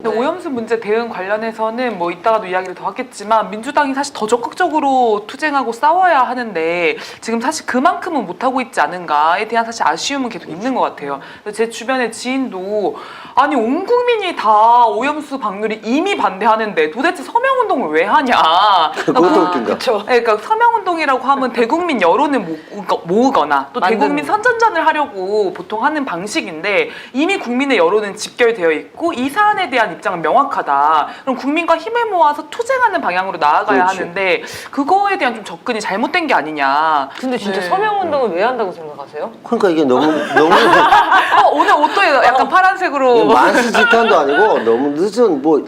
근데 오염수 문제 대응 관련해서는 뭐 이따가도 이야기를 더 하겠지만 민주당이 사실 더 적극적으로 투쟁하고 싸워야 하는데 지금 사실 그만큼은 못하고 있지 않은가에 대한 사실 아쉬움은 계속 있는 것 같아요. 제 주변의 지인도 아니 온 국민이 다 오염수 방류를 이미 반대하는데 도대체 서명운동을 왜 하냐. 그것도 웃긴다. 그러니까 서명운동이라고 하면 대국민 여론을 모으거나 또 대국민 선전전을 하려고 보통 하는 방식인데 이미 국민의 여론은 집결되어 있고 이 사안에 대한 입장은 명확하다. 그럼 국민과 힘을 모아서 투쟁하는 방향으로 나아가야 그렇지. 하는데 그거에 대한 좀 접근이 잘못된 게 아니냐. 근데 진짜 서명운동을 왜 한다고 생각하세요? 그러니까 이게 너무 오늘 옷도 약간 파란색으로. 만시지탄도 아니고 너무 늦은 뭐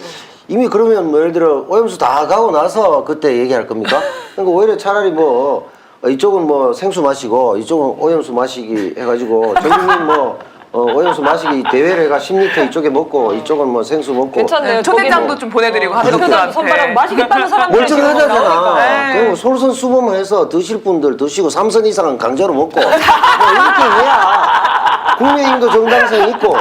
이미 그러면 뭐 예를 들어 오염수 다 가고 나서 그때 얘기할 겁니까? 그러니까 오히려 차라리 뭐 이쪽은 뭐 생수 마시고 이쪽은 오염수 마시기 해가지고 전국민 뭐 오염수 마시기 대회를 해가 10리터 이쪽에 먹고 이쪽은 뭐 생수 먹고 괜찮네요. 초대장도 좀 보내드리고 대표단 선발하고 맛있겠다는 사람들 멀쩡하잖아. 네. 그럼 솔선 수범해서 드실 분들 드시고 3선 이상은 강제로 먹고 뭐 이렇게 해야 국민의힘도 정당성이 있고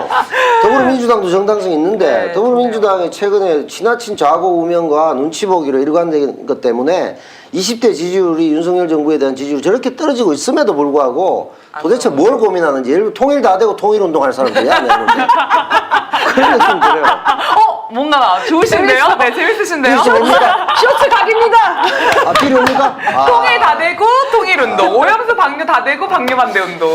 더불어민주당도 정당성이 있는데 네, 더불어민주당이 최근에 지나친 좌고 우면과 눈치 보기로 일관된 것 때문에 20대 지지율이 윤석열 정부에 대한 지지율이 저렇게 떨어지고 있음에도 불구하고 도대체 뭘 고민하는지 예를 들어 통일 다 되고 통일운동할 사람들이야 내가 볼 때. 그런 느낌 들어요. 뭔가 좋으신데요? 네, 재밌으신데요? 쇼츠 각입니다. 아 필요합니까? 통일 다 되고 통일운동, 오염수 방류 다 되고 방류 반대 운동.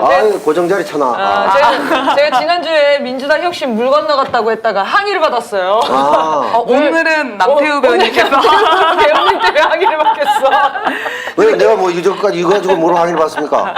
아유 고정자리 쳐놔. 제가 지난주에 민주당 혁신 물 건너갔다고 했다가 항의를 받았어요. 오늘은 남태우 배우님께서 배우님 때문에 항의를 받겠어. 왜 내가 뭐 이전까지 이거 가지고 뭐로 항의를 받습니까?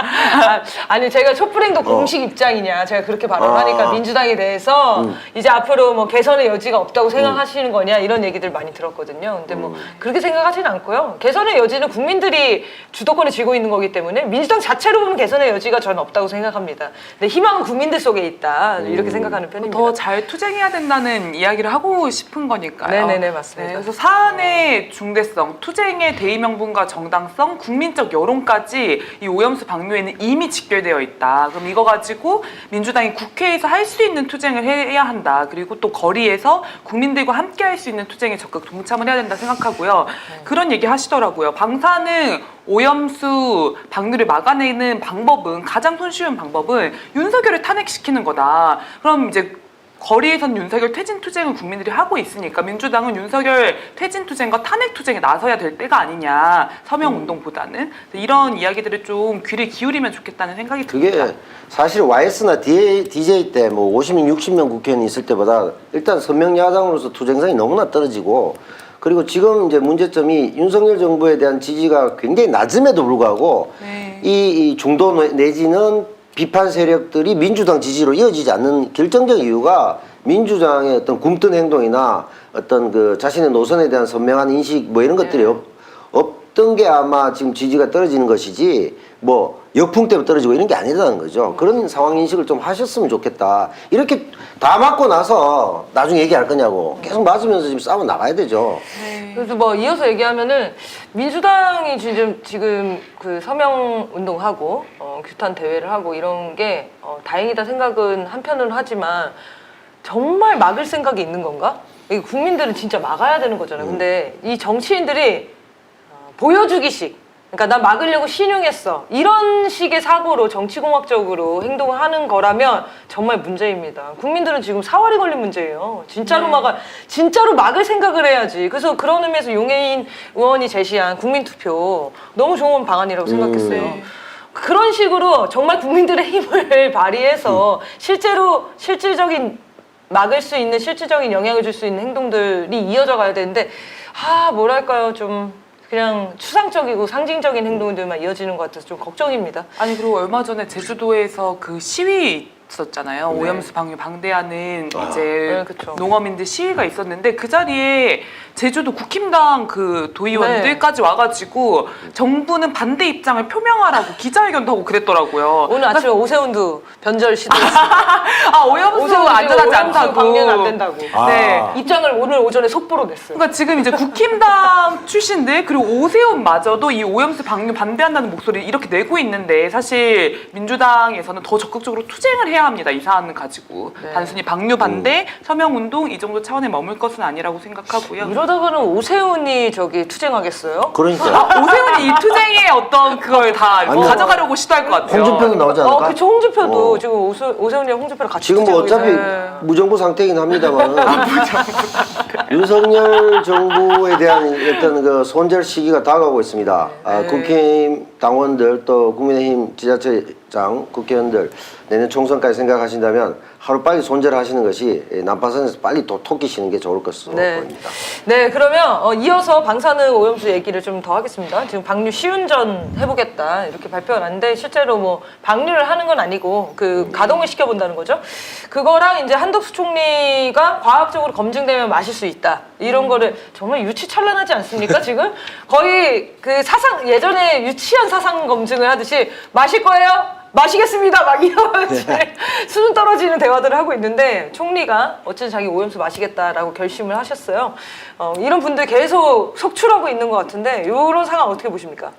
아니 제가 촛불행동 공식 입장이냐 제가 그렇게 발언하니까 민주당에 대해서 이제 앞으로 뭐 개선의 여지가 없다고 생각하시는 거냐 이런 얘기들 많이 들었거든요. 근데 뭐 그렇게 생각하지는 않고요. 개선의 여지는 국민들이 주도권을 쥐고 있는 거기 때문에 민주당 자체로 보면 개선의 여지가 저는 없다고 생각합니다. 근데 희망은 국민들 속에 있다 이렇게 생각하는 편입니다. 더 잘 투쟁해야 된다는 이야기를 하고 싶은 거니까요. 네네네 맞습니다. 그래서 사안의 중대성, 투쟁의 대의 명분과 정당성, 국민적 여론까지 이 오염수 방류에는 이미 직결되어 있다. 그럼 이거 가지고 민주당이 국회에서 할 수 있는 투쟁을 해야 한다. 그리고 또 거리에서 국민들과 함께 할 수 있는 투쟁에 적극 동참을 해야 된다 생각하고요. 그런 얘기 하시더라고요. 방사능 오염수 방류를 막아내는 방법은 가장 손쉬운 방법은 윤석열을 탄핵시키는 거다. 그럼 이제 거리에선 윤석열 퇴진 투쟁을 국민들이 하고 있으니까 민주당은 윤석열 퇴진 투쟁과 탄핵 투쟁에 나서야 될 때가 아니냐. 서명 운동보다는 이런 이야기들을 좀 귀를 기울이면 좋겠다는 생각이 듭니다. 그게 사실 YS나 DJ 때 뭐 50명, 60명 국회의원이 있을 때보다 일단 선명 야당으로서 투쟁성이 너무나 떨어지고 그리고 지금 이제 문제점이 윤석열 정부에 대한 지지가 굉장히 낮음에도 불구하고 이 중도 내지는 비판 세력들이 민주당 지지로 이어지지 않는 결정적 이유가 민주당의 어떤 굼뜬 행동이나 어떤 그 자신의 노선에 대한 선명한 인식 뭐 이런 것들이 없던 게 아마 지금 지지가 떨어지는 것이지 뭐 역풍 때문에 떨어지고 이런 게 아니라는 거죠. 그런 상황 인식을 좀 하셨으면 좋겠다. 이렇게 다 맞고 나서 나중에 얘기할 거냐고 계속 맞으면서 지금 싸워 나가야 되죠. 그래서 뭐 이어서 얘기하면은 민주당이 지금 그 서명 운동하고 규탄 대회를 하고 이런 게 다행이다 생각은 한편으로 하지만 정말 막을 생각이 있는 건가? 이 국민들은 진짜 막아야 되는 거잖아요. 근데 이 정치인들이 보여주기식 그러니까 나 막으려고 신용했어 이런 식의 사고로 정치공학적으로 행동을 하는 거라면 정말 문제입니다. 국민들은 지금 사활이 걸린 문제예요. 진짜로 막을 생각을 해야지. 그래서 그런 의미에서 용해인 의원이 제시한 국민투표 너무 좋은 방안이라고 생각했어요. 그런 식으로 정말 국민들의 힘을 발휘해서 실질적인 막을 수 있는 실질적인 영향을 줄 수 있는 행동들이 이어져 가야 되는데 뭐랄까요 좀 그냥 추상적이고 상징적인 행동들만 이어지는 것 같아서 좀 걱정입니다. 아니 그리고 얼마 전에 제주도에서 그 시위 있었잖아요. 오염수 방류 방대하는 이제 농어민들 시위가 있었는데 그 자리에 제주도 국힘당 그 도의원들까지 와가지고 정부는 반대 입장을 표명하라고 기자회견도 하고 그랬더라고요. 오늘 아침에 오세훈도 변절 시도했어요. 오염수 안전하지 않다고. 방류는 안 된다고. 네. 입장을 오늘 오전에 속보로 냈어요. 그러니까 지금 이제 국힘당 출신들 그리고 오세훈마저도 이 오염수 방류 반대한다는 목소리를 이렇게 내고 있는데 사실 민주당에서는 더 적극적으로 투쟁을 해야 해야 합니다. 이 사안을 가지고. 네. 단순히 방류 반대, 서명운동 이 정도 차원에 머물 것은 아니라고 생각하고요. 이러다가는 오세훈이 저기 투쟁하겠어요? 그러니까 오세훈이 이 투쟁의 어떤 그걸 다 아니요. 가져가려고 시도할 것 같아요. 홍준표도 나오지 않을까? 그쵸, 홍준표도 어. 지금 오세훈이랑 홍준표랑 같이 지금 뭐 투쟁하고 어차피 있어요. 무정부 상태이긴 합니다만 윤석열 정부에 대한 어떤 그 손절 시기가 다가오고 있습니다. 국힘 당원들 또 국민의힘 지자체장 국회의원들 내년 총선까지 생각하신다면 하루 빨리 손절하시는 것이 난파선에서 빨리 또 토끼시는 게 좋을 것으로 보입니다. 네, 그러면 이어서 방사능 오염수 얘기를 좀 더 하겠습니다. 지금 방류 시운전 해보겠다 이렇게 발표가 났는데 실제로 뭐 방류를 하는 건 아니고 그 가동을 시켜본다는 거죠. 그거랑 이제 한덕수 총리가 과학적으로 검증되면 마실 수 있다 이런 거를 정말 유치찬란하지 않습니까? 지금 거의 그 사상 예전에 유치한 사상 검증을 하듯이 마실 거예요? 마시겠습니다. 막 이런 수준 떨어지는 대화들을 하고 있는데 총리가 어쨌든 자기 오염수 마시겠다라고 결심을 하셨어요. 이런 분들 계속 속출하고 있는 것 같은데 이런 상황 어떻게 보십니까?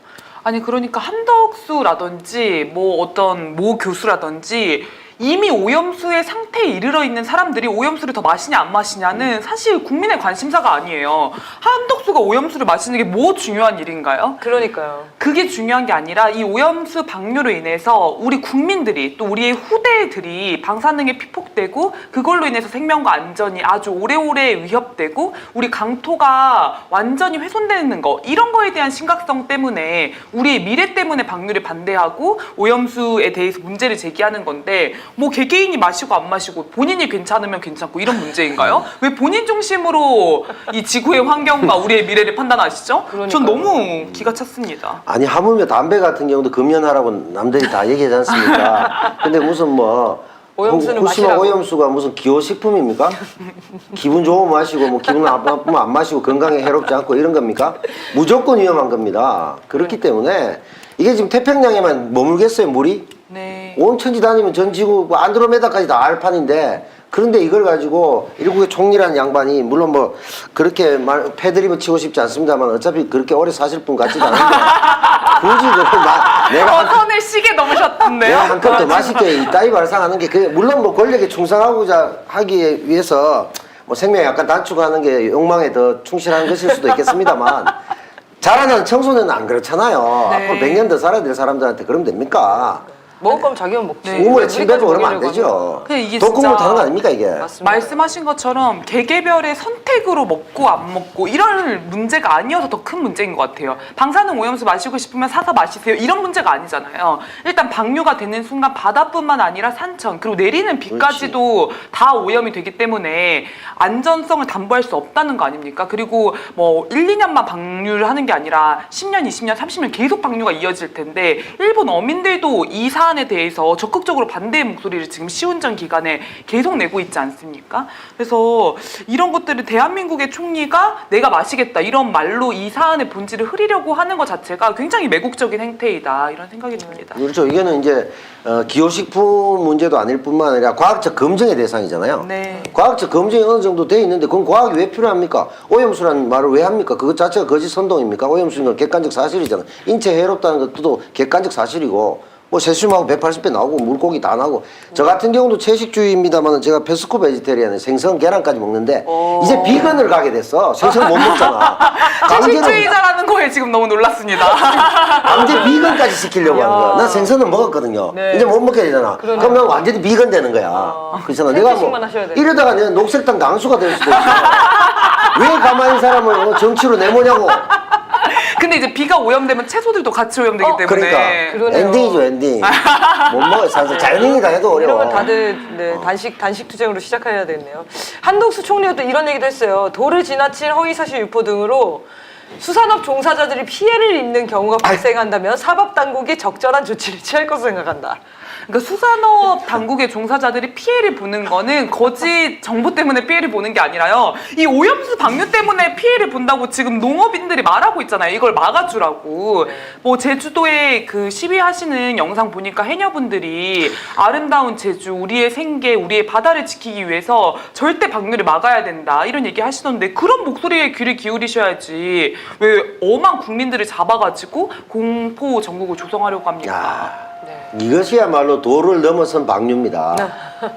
아니 그러니까 한덕수라든지 뭐 어떤 모 교수라든지 이미 오염수의 상태에 이르러 있는 사람들이 오염수를 더 마시냐 안 마시냐는 사실 국민의 관심사가 아니에요. 한덕수가 오염수를 마시는 게 뭐 중요한 일인가요? 그러니까요. 그게 중요한 게 아니라 이 오염수 방류로 인해서 우리 국민들이 또 우리의 후대들이 방사능에 피폭되고 그걸로 인해서 생명과 안전이 아주 오래오래 위협되고 우리 강토가 완전히 훼손되는 거 이런 거에 대한 심각성 때문에 우리의 미래 때문에 방류를 반대하고 오염수에 대해서 문제를 제기하는 건데 뭐 개개인이 마시고 안 마시고 본인이 괜찮으면 괜찮고 이런 문제인가요? 왜 본인 중심으로 이 지구의 환경과 우리의 미래를 판단하시죠? 그러니까요. 전 너무 기가 찼습니다. 아니 하물며 담배 같은 경우도 금연하라고 남들이 다 얘기하지 않습니까? 근데 무슨 뭐 오염수는 후스마 마시라고. 오염수가 무슨 기호식품입니까? 기분 좋으면 마시고 뭐 기분 나쁘면 안 마시고 건강에 해롭지 않고 이런 겁니까? 무조건 위험한 겁니다. 그렇기 때문에 이게 지금 태평양에만 머물겠어요 물이? 네. 온 천지 다니면 전 지구 뭐 안드로메다까지 다 알판인데 그런데 이걸 가지고 일국의 총리라는 양반이 물론 뭐 그렇게 패드립을 치고 싶지 않습니다만 어차피 그렇게 오래 사실 분 같지도 않은데 굳이 내가 선을 시계 넘으셨던데요? 내가 한 컵 더 맛있게 이따위 발상하는 게 물론 뭐 권력에 충성하고자 하기 위해서 뭐 생명에 약간 단축하는 게 욕망에 더 충실한 것일 수도 있겠습니다만 자라나는 청소년은 안 그렇잖아요. 네. 앞으로 100년 더 살아야 될 사람들한테 그러면 됩니까? 먹을 거면 자기만 먹지. 네. 우물에 우리까지 침 뱉고 그러면 안 먹이려고 되죠. 하면. 근데 이게 독극물 진짜 타는 거 아닙니까 이게? 맞습니다. 말씀하신 것처럼 개개별의 선택으로 먹고 안 먹고 이런 문제가 아니어서 더 큰 문제인 것 같아요. 방사능 오염수 마시고 싶으면 사서 마시세요. 이런 문제가 아니잖아요. 일단 방류가 되는 순간 바다뿐만 아니라 산천 그리고 내리는 비까지도 다 오염이 되기 때문에 안전성을 담보할 수 없다는 거 아닙니까? 그리고 뭐 1, 2년만 방류를 하는 게 아니라 10년, 20년, 30년 계속 방류가 이어질 텐데 일본 어민들도 이 사안에 대해서 적극적으로 반대의 목소리를 지금 시운전 기간에 계속 내고 있지 않습니까? 그래서 이런 것들을 대한민국의 총리가 내가 마시겠다 이런 말로 이 사안의 본질을 흐리려고 하는 것 자체가 굉장히 매국적인 행태이다 이런 생각이 듭니다. 그렇죠. 이거는 이제 기호식품 문제도 아닐 뿐만 아니라 과학적 검증의 대상이잖아요. 네. 과학적 검증이 어느 정도 돼 있는데 그건 과학이 왜 필요합니까? 오염수라는 말을 왜 합니까? 그것 자체가 거짓 선동입니까? 오염수는 건 객관적 사실이잖아요. 인체 해롭다는 것도 객관적 사실이고 뭐 세슘하고 180배 나오고 물고기 다 나오고 저 같은 경우도 채식주의입니다만 제가 페스코 베지테리안에 생선 계란까지 먹는데 이제 비건을 가게 됐어. 생선 못 먹잖아. 채식주의자라는 거에 지금 너무 놀랐습니다. 강제 비건까지 시키려고 하는 거야. 난 생선은 먹었거든요. 네. 이제 못 먹게 되잖아. 그러네. 그럼 난 완전히 비건 되는 거야. 그렇잖아. 내가 뭐 생태식만 하셔야 돼. 이러다가 내가 녹색당 낭수가 될 수도 있어. 왜 가만히 사람을 정치로 내모냐고. 근데 이제 비가 오염되면 채소들도 같이 오염되기 때문에 그러니까 그러네요. 엔딩이죠 엔딩. 못 먹어요. 사실 자연인이다 해도 어려워. 이러면 다들 단식 투쟁으로 시작해야 되겠네요. 한덕수 총리가 또 이런 얘기도 했어요. 도를 지나친 허위사실 유포 등으로 수산업 종사자들이 피해를 입는 경우가 발생한다면 사법당국이 적절한 조치를 취할 것으로 생각한다. 그러니까 수산업 당국의 종사자들이 피해를 보는 거는 거짓 정보 때문에 피해를 보는 게 아니라요. 이 오염수 방류 때문에 피해를 본다고 지금 농업인들이 말하고 있잖아요. 이걸 막아주라고. 뭐 제주도에 그 시위하시는 영상 보니까 해녀분들이 아름다운 제주, 우리의 생계, 우리의 바다를 지키기 위해서 절대 방류를 막아야 된다. 이런 얘기 하시던데 그런 목소리에 귀를 기울이셔야지. 왜 엄한 국민들을 잡아가지고 공포 전국을 조성하려고 합니까? 야, 네. 이것이야말로 도를 넘어선 방류입니다.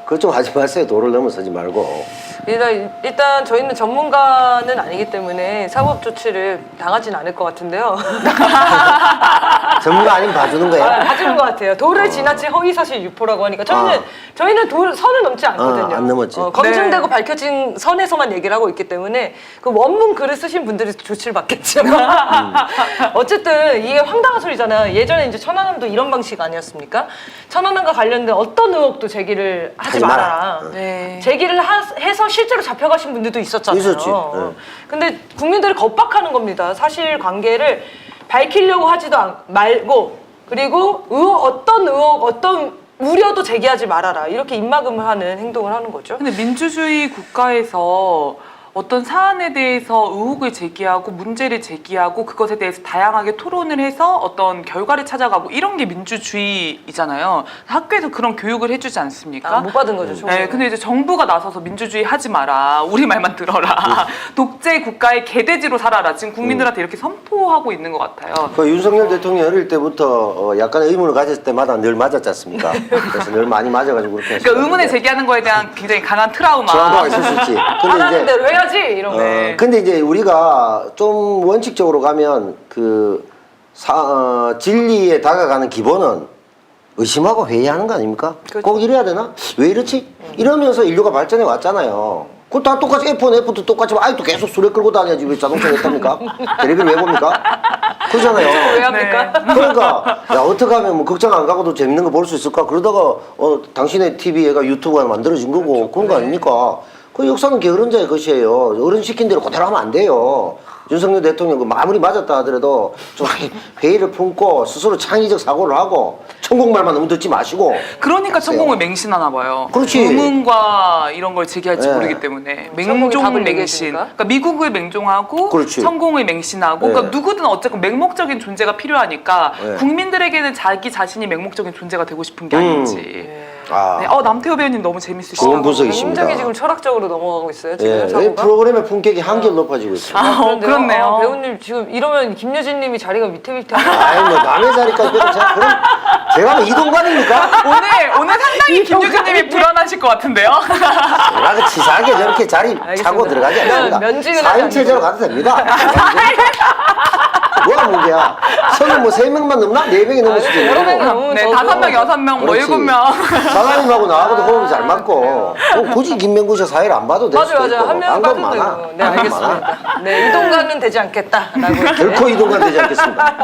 그것 좀 하지 마세요. 도를 넘어서지 말고. 일단 저희는 전문가는 아니기 때문에 사법 조치를 당하진 않을 것 같은데요. 전문가 아니면 봐주는 거예요. 봐주는 것 같아요. 도를 지나친 허위사실 유포라고 하니까 저희는 선을 넘지 않거든요. 안 넘었지. 검증되고 밝혀진 선에서만 얘기를 하고 있기 때문에 그 원문 글을 쓰신 분들이 조치를 받겠죠. 어쨌든 이게 황당한 소리잖아요. 예전에 이제 천안함도 이런 방식 아니었습니까? 천안함과 관련된 어떤 의혹도 제기를 하지 하지 마라. 마라. 네. 제기를 해서 실제로 잡혀가신 분들도 있었잖아요. 있었지. 네. 근데 국민들이 겁박하는 겁니다. 사실 관계를 밝히려고 하지도 말고 그리고 어떤 우려도 제기하지 말아라. 이렇게 입막음을 하는 행동을 하는 거죠. 근데 민주주의 국가에서 어떤 사안에 대해서 의혹을 제기하고 문제를 제기하고 그것에 대해서 다양하게 토론을 해서 어떤 결과를 찾아가고 이런 게 민주주의이잖아요. 학교에서 그런 교육을 해주지 않습니까? 못 받은 거죠. 네, 근데 이제 정부가 나서서 민주주의 하지 마라. 우리 말만 들어라. 독재 국가의 개돼지로 살아라. 지금 국민들한테 이렇게 선포하고 있는 것 같아요. 그 윤석열 대통령이 어릴 때부터 약간의 의문을 가졌을 때마다 늘 맞았지 않습니까? 그래서 늘 많이 맞아가지고 그렇게 그러니까 의문을 제기하는 거에 대한 굉장히 강한 트라우마. 정도가 있을 수 있지. 하라는 대로 해야지 이런 거. 네. 근데 이제 우리가 좀 원칙적으로 가면 진리에 다가가는 기본은 의심하고 회의하는 거 아닙니까? 그렇죠. 꼭 이래야 되나? 왜 이렇지? 이러면서 인류가 발전해 왔잖아요. 그거 다 똑같이 F1F도 똑같이 아직도 계속 수레 끌고 다녀야지 왜 자동차를 했답니까? 텔레비를 왜 봅니까? 그러잖아요. 왜 합니까? 그러니까 야 어떻게 하면 뭐 극장 안 가고도 재밌는 거 볼 수 있을까? 그러다가 당신의 TV가 유튜브가 만들어진 거고 그런 거 아닙니까? 그 역사는 게으른 자의 것이에요. 어른 시킨 대로 그대로 하면 안 돼요. 윤석열 대통령 그 아무리 맞았다 하더라도 좀 회의를 품고 스스로 창의적 사고를 하고 천국말만 너무 듣지 마시고. 그러니까 천공을 맹신하나 봐요. 그렇지. 의문과 이런 걸 제기할지 네. 모르기 때문에 천공이 답을 맹신. 얘기해주니까? 그러니까 미국을 맹종하고 그렇지. 천공을 맹신하고 네. 그러니까 누구든 어쨌건 맹목적인 존재가 필요하니까 네. 국민들에게는 자기 자신이 맹목적인 존재가 되고 싶은 게 아닌지. 네. 남태호 배우님 너무 재밌으시다. 좋은 분석이십니다. 굉장히 지금 철학적으로 넘어가고 있어요. 지금 예, 이 사고가. 프로그램의 품격이 한결 높아지고 있어요. 그렇네요. 배우님 지금 이러면 김여진님이 자리가 위태위태하고 아이 뭐 남의 자리까지 빼도 제가 뭐 이동관입니까? 오늘 상당히 김유진님이 불안하실 것 같은데요. 제가 그 치사하게 저렇게 자리 차고 들어가지 않습니다. 면직은 4인 체제로 가도 됩니다. 뭐가 문제야? 선은 뭐 3명만 넘나? 4명이 넘을 수도 여러 명이 있고. 넘으면 네, 더 5명, 6명, 뭐 그렇지. 7명. 사장님하고 나하고도 호흡이 잘 맞고 굳이 김명구 씨 사이를 안 봐도 될 수도 맞아요. 있고 한 명 방법 빠져도 많아. 돼요. 네, 방법 많아. 알겠습니다. 네, 이동가는 되지 않겠다라고. 결코 이동간 되지 않겠습니다.